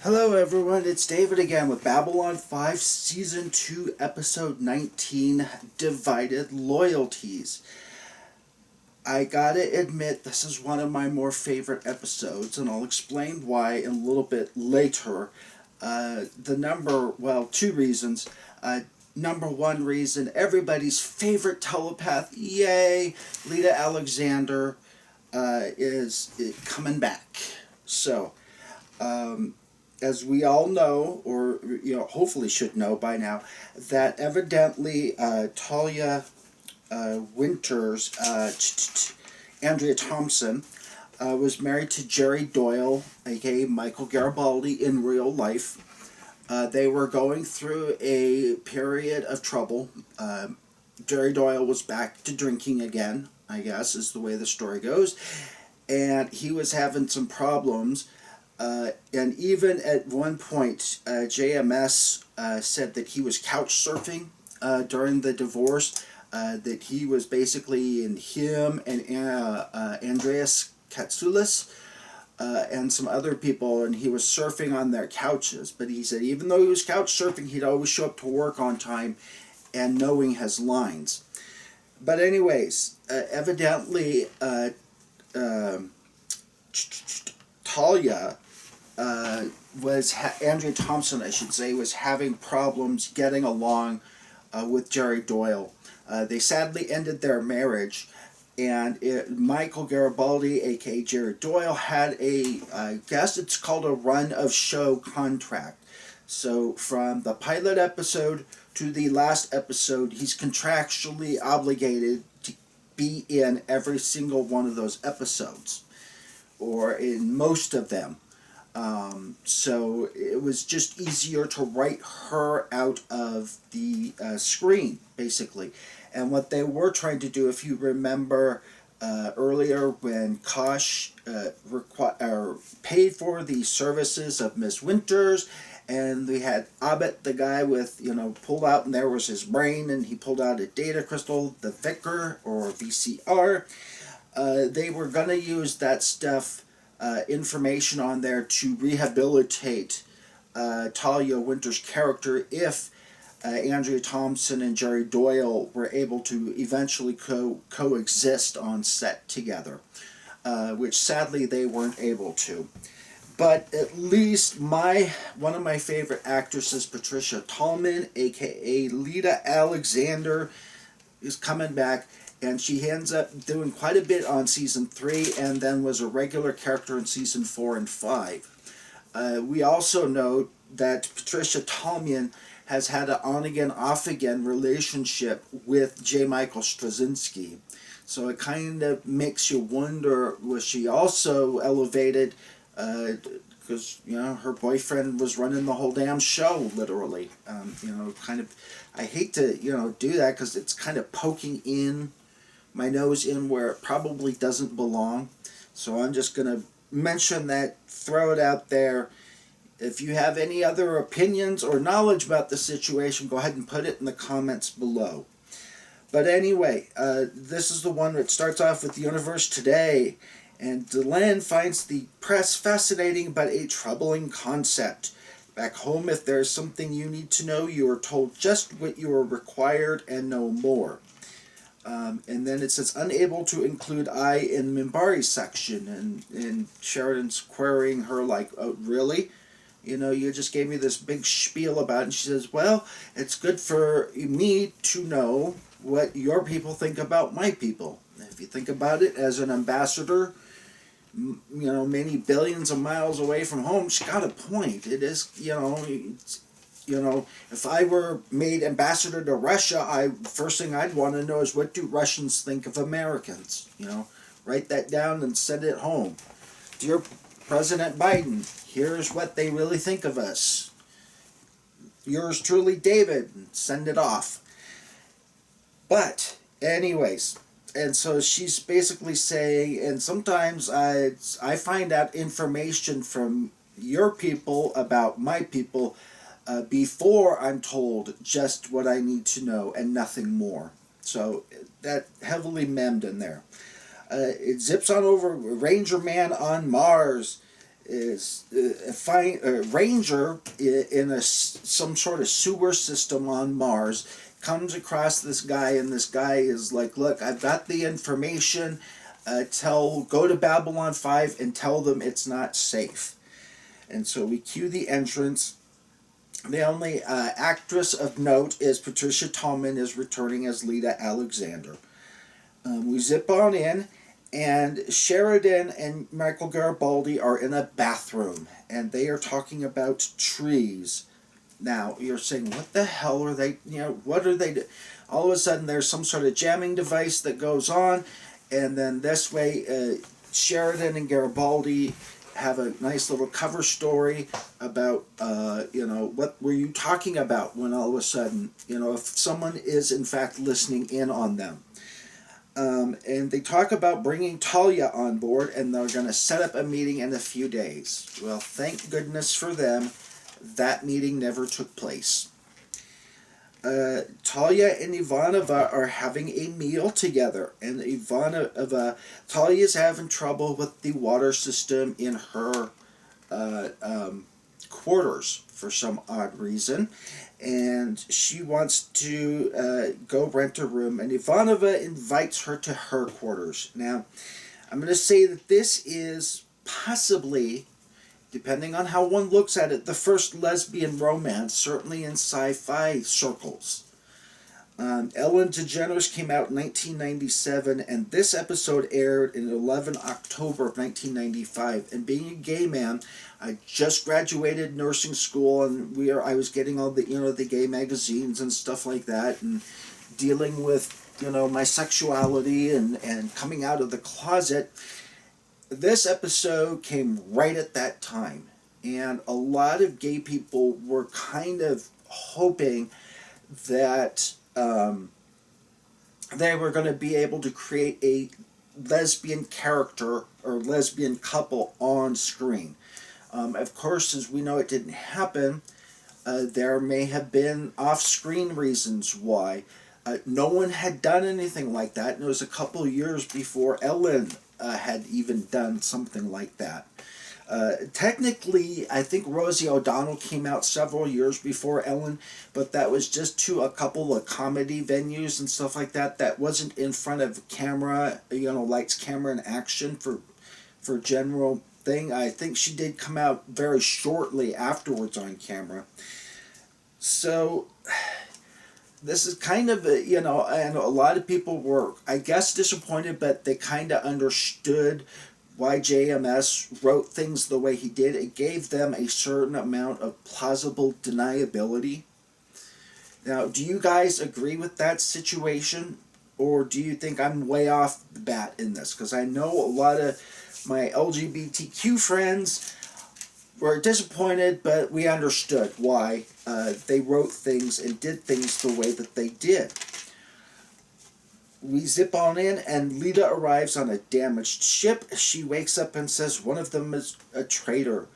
Hello everyone, it's David again with Babylon 5 Season 2 Episode 19, Divided Loyalties. I gotta admit, this is one of my more favorite episodes, and I'll explain why a little bit later. Two reasons. Number one reason, everybody's favorite telepath, yay, Lyta Alexander is coming back. So, as we all know, or hopefully should know by now, that evidently Talia Winters, Andrea Thompson, was married to Jerry Doyle, aka Michael Garibaldi, in real life. They were going through a period of trouble. Jerry Doyle was back to drinking again, I guess, is the way the story goes. And he was having some problems. And even at one point, JMS said that he was couch surfing during the divorce, that he was basically in him and Andreas Katsoulis and some other people, and he was surfing on their couches. But he said even though he was couch surfing, he'd always show up to work on time and knowing his lines. But anyways, evidently Talia Andrea Thompson, I should say, was having problems getting along with Jerry Doyle. They sadly ended their marriage, and Michael Garibaldi, aka Jerry Doyle, had I guess it's called a run of show contract. So from the pilot episode to the last episode, he's contractually obligated to be in every single one of those episodes, or in most of them. So it was just easier to write her out of the screen, basically. And what they were trying to do, if you remember earlier when Kosh paid for the services of Miss Winters, and we had Abed, the guy with, pulled out, and there was his brain, and he pulled out a data crystal, the Vicar, or VCR. They were going to use that stuff, information on there, to rehabilitate Talia Winter's character if Andrea Thompson and Jerry Doyle were able to eventually coexist on set together, which sadly they weren't able to. But at least one of my favorite actresses, Patricia Tallman, aka Lyta Alexander, is coming back. And she ends up doing quite a bit on Season 3, and then was a regular character in Season 4 and 5. We also know that Patricia Tallman has had an on-again, off-again relationship with J. Michael Straczynski. So it kind of makes you wonder, was she also elevated because, her boyfriend was running the whole damn show, literally. I hate to, do that, because it's kind of poking my nose in where it probably doesn't belong. So I'm just going to mention that, throw it out there. If you have any other opinions or knowledge about the situation, go ahead and put it in the comments below. But anyway, this is the one that starts off with the universe today. And Delenn finds the press fascinating but a troubling concept. Back home, if there's something you need to know, you are told just what you are required and no more. And then it says, unable to include I in Minbari's section. And Sheridan's querying her like, oh, really? You just gave me this big spiel about it. And she says, well, it's good for me to know what your people think about my people. If you think about it, as an ambassador, many billions of miles away from home, she's got a point. It is, if I were made ambassador to Russia, first thing I'd want to know is, what do Russians think of Americans? Write that down and send it home. Dear President Biden, here's what they really think of us. Yours truly, David. Send it off. But, anyways, and so she's basically saying, and sometimes I find out information from your people about my people before I'm told just what I need to know and nothing more. So that heavily memmed in there. It zips on over Ranger Man on Mars is a ranger in some sort of sewer system on Mars, comes across this guy, and this guy is like, look, I've got the information, go to Babylon 5 and tell them it's not safe. And so we cue the entrance. The only actress of note is Patricia Tallman is returning as Lyta Alexander. We zip on in, and Sheridan and Michael Garibaldi are in a bathroom, and they are talking about trees. Now, you're saying, what the hell are they, what are they doing? All of a sudden, there's some sort of jamming device that goes on, and then this way, Sheridan and Garibaldi have a nice little cover story about, what were you talking about when all of a sudden, if someone is in fact listening in on them. And they talk about bringing Talia on board, and they're going to set up a meeting in a few days. Well, thank goodness for them, that meeting never took place. Talia and Ivanova are having a meal together, and Talia is having trouble with the water system in her quarters for some odd reason, and she wants to go rent a room, and Ivanova invites her to her quarters. Now, I'm going to say that this is possibly, depending on how one looks at it, the first lesbian romance, certainly in sci-fi circles. Ellen DeGeneres came out in 1997, and this episode aired in 11 October of 1995. And being a gay man, I just graduated nursing school, and I was getting all the the gay magazines and stuff like that, and dealing with my sexuality and coming out of the closet. This episode came right at that time, and a lot of gay people were kind of hoping that they were going to be able to create a lesbian character or lesbian couple on screen. Of course, as we know, it didn't happen. There may have been off-screen reasons why. No one had done anything like that, and it was a couple of years before Ellen had even done something like that. Technically, I think Rosie O'Donnell came out several years before Ellen, but that was just to a couple of comedy venues and stuff like that. That wasn't in front of camera, lights, camera, and action for general thing. I think she did come out very shortly afterwards on camera. So this is kind of and a lot of people were, I guess, disappointed, but they kind of understood why JMS wrote things the way he did. It gave them a certain amount of plausible deniability. Now, do you guys agree with that situation? Or do you think I'm way off the bat in this? Because I know a lot of my LGBTQ friends were disappointed, but we understood why they wrote things and did things the way that they did. We zip on in, and Lyta arrives on a damaged ship. She wakes up and says one of them is a traitor.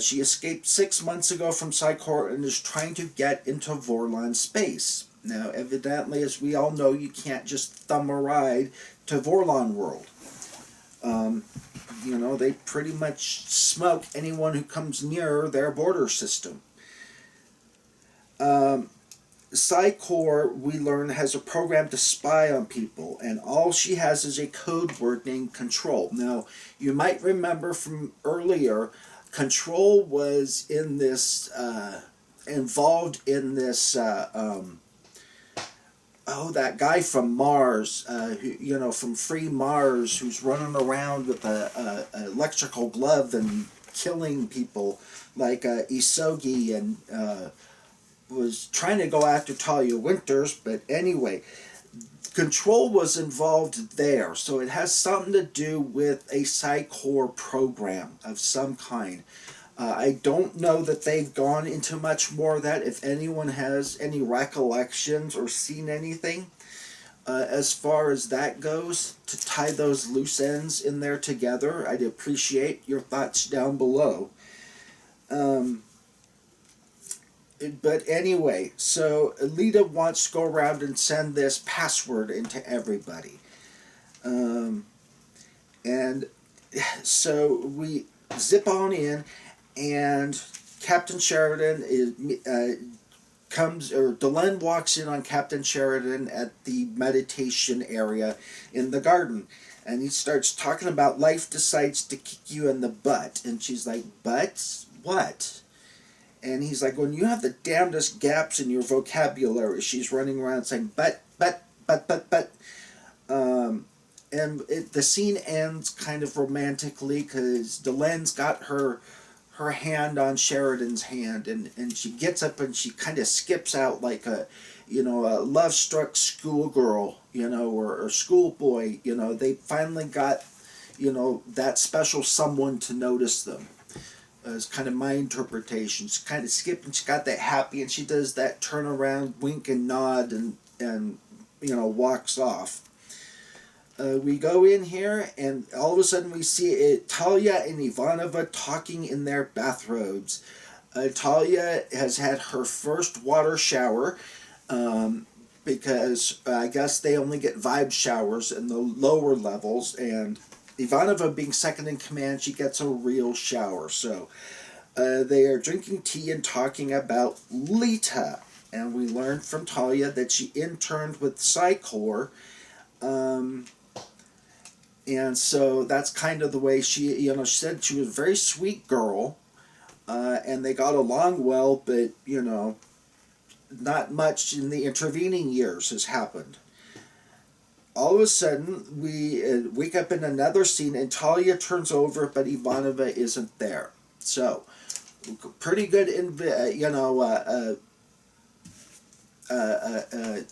She escaped 6 months ago from Psychor and is trying to get into Vorlon space. Now, evidently, as we all know, you can't just thumb a ride to Vorlon world. They pretty much smoke anyone who comes near their border system. Psychor, we learn, has a program to spy on people, and all she has is a code word named Control. Now, you might remember from earlier, Control was in this, involved in this, that guy from Mars, from Free Mars, who's running around with a electrical glove and killing people, like Isogi, and was trying to go after Talia Winters, but anyway, Control was involved there, so it has something to do with a Psychor program of some kind. I don't know that they've gone into much more of that. If anyone has any recollections or seen anything as far as that goes, to tie those loose ends in there together, I'd appreciate your thoughts down below. But anyway, so Lyta wants to go around and send this password into everybody. And so zip on in, and Captain Sheridan comes, or Delenn walks in on Captain Sheridan at the meditation area in the garden. And he starts talking about life decides to kick you in the butt. And she's like, butt? What? And he's like, when you have the damnedest gaps in your vocabulary, she's running around saying, but. The scene ends kind of romantically because Delenn's got her hand on Sheridan's hand, and she gets up and she kind of skips out like a love-struck schoolgirl, or schoolboy. They finally got, that special someone to notice them. It's kind of my interpretation. She's kind of skipping. She's got that happy, and she does that turn around, wink and nod, and walks off. We go in here, and all of a sudden we see Talia and Ivanova talking in their bathrobes. Talia has had her first water shower, because I guess they only get vibe showers in the lower levels, and Ivanova being second in command, she gets a real shower. So they are drinking tea and talking about Lyta, and we learned from Talia that she interned with Psy-Corps, and so that's kind of the way she said she was a very sweet girl, and they got along well, but, not much in the intervening years has happened. All of a sudden, we wake up in another scene, and Talia turns over, but Ivanova isn't there. So, pretty good,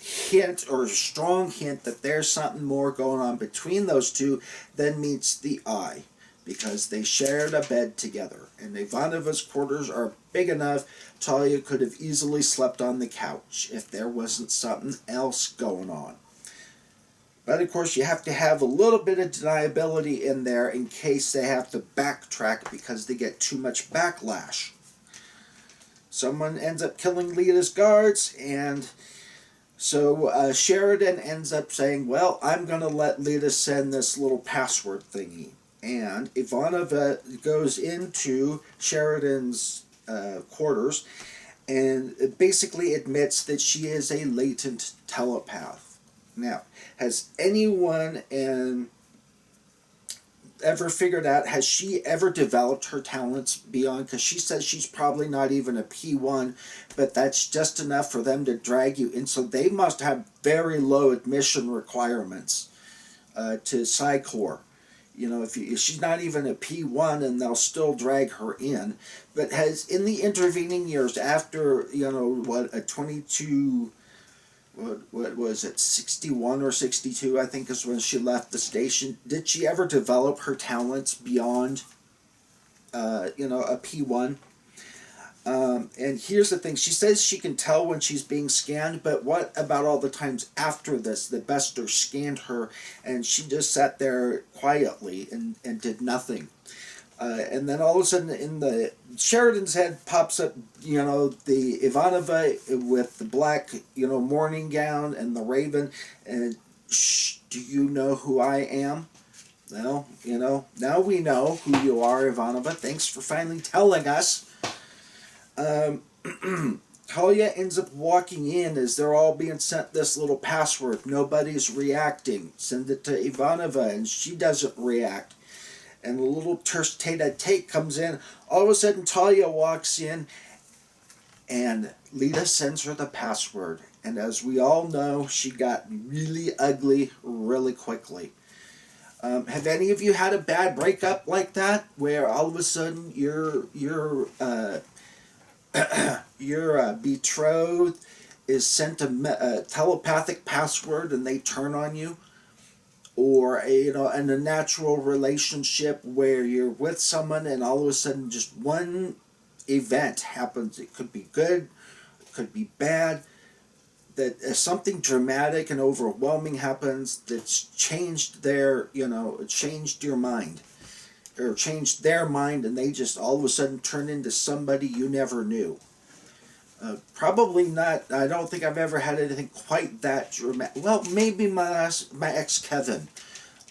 hint, or a strong hint, that there's something more going on between those two than meets the eye, because they shared a bed together, and Ivanova's quarters are big enough Talia could have easily slept on the couch if there wasn't something else going on. But of course you have to have a little bit of deniability in there in case they have to backtrack because they get too much backlash. Someone ends up killing Lyta's guards, and so Sheridan ends up saying, well, I'm going to let Lyta send this little password thingy. And Ivanova goes into Sheridan's quarters and basically admits that she is a latent telepath. Now, has anyone ever figured out, has she ever developed her talents beyond, because she says she's probably not even a P1, but that's just enough for them to drag you in, so they must have very low admission requirements to Psy-Corps. If she's not even a P1, and they'll still drag her in. But has, in the intervening years, after, a 22... what was it, 61 or 62, I think is when she left the station, did she ever develop her talents beyond, a P1? And here's the thing, she says she can tell when she's being scanned, but what about all the times after this the Bester scanned her and she just sat there quietly and did nothing? And then all of a sudden in the Sheridan's head pops up, the Ivanova with the black, morning gown and the raven, and shh, do you know who I am? Well, now we know who you are, Ivanova. Thanks for finally telling us. Talia ends up walking in as they're all being sent this little password. Nobody's reacting. Send it to Ivanova, and she doesn't react. And a little tete comes in. All of a sudden, Talia walks in, and Lyta sends her the password. And as we all know, she got really ugly really quickly. Have any of you had a bad breakup like that, where all of a sudden your betrothed is sent a telepathic password and they turn on you? Or in a natural relationship where you're with someone and all of a sudden just one event happens. It could be good, it could be bad. That something dramatic and overwhelming happens that's changed changed your mind, or changed their mind, and they just all of a sudden turn into somebody you never knew. Probably not. I don't think I've ever had anything quite that dramatic. Well, maybe my ex Kevin.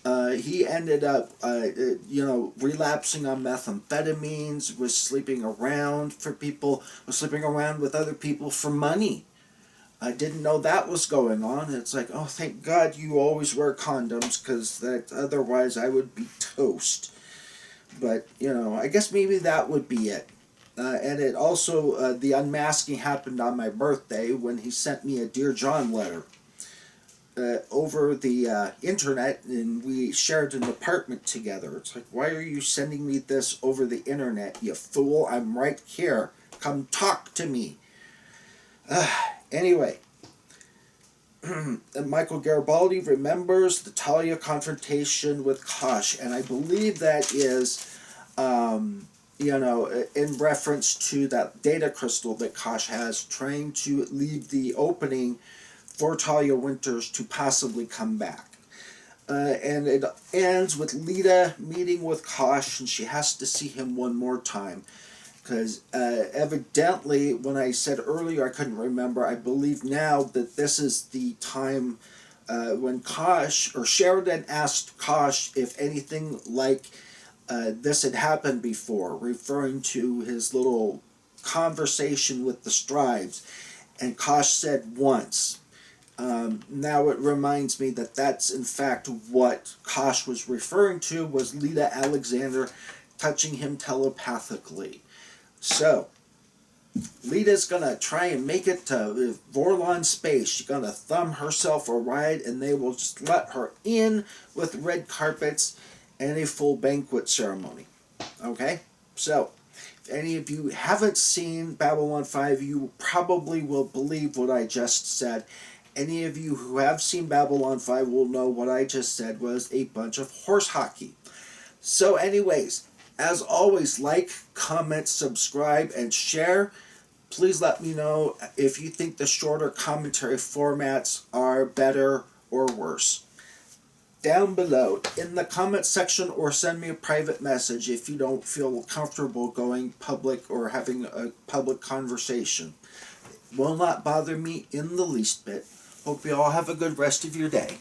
He ended up, relapsing on methamphetamines, was sleeping around for people, was sleeping around with other people for money. I didn't know that was going on. It's like, oh, thank God you always wear condoms, because that otherwise I would be toast. But, I guess maybe that would be it. And it also, the unmasking happened on my birthday when he sent me a Dear John letter over the internet, and we shared an apartment together. It's like, why are you sending me this over the internet, you fool? I'm right here. Come talk to me. Anyway, Michael Garibaldi remembers the Talia confrontation with Kosh, and I believe that is, in reference to that data crystal that Kosh has, trying to leave the opening for Talia Winters to possibly come back. And it ends with Lyta meeting with Kosh, and she has to see him one more time. Because evidently, when I said earlier I couldn't remember, I believe now that this is the time when Kosh, or Sheridan asked Kosh if anything like this had happened before, referring to his little conversation with the Strives. And Kosh said once. Now it reminds me that that's in fact what Kosh was referring to, was Lyta Alexander touching him telepathically. So, Lyta's gonna try and make it to Vorlon space. She's gonna thumb herself a ride, and they will just let her in with red carpets and a full banquet ceremony. Okay? So, if any of you haven't seen Babylon 5, you probably will believe what I just said. Any of you who have seen Babylon 5 will know what I just said was a bunch of horse hockey. So anyways, as always, like, comment, subscribe, and share. Please let me know if you think the shorter commentary formats are better or worse. Down below in the comment section, or send me a private message if you don't feel comfortable going public or having a public conversation. It will not bother me in the least bit. Hope you all have a good rest of your day.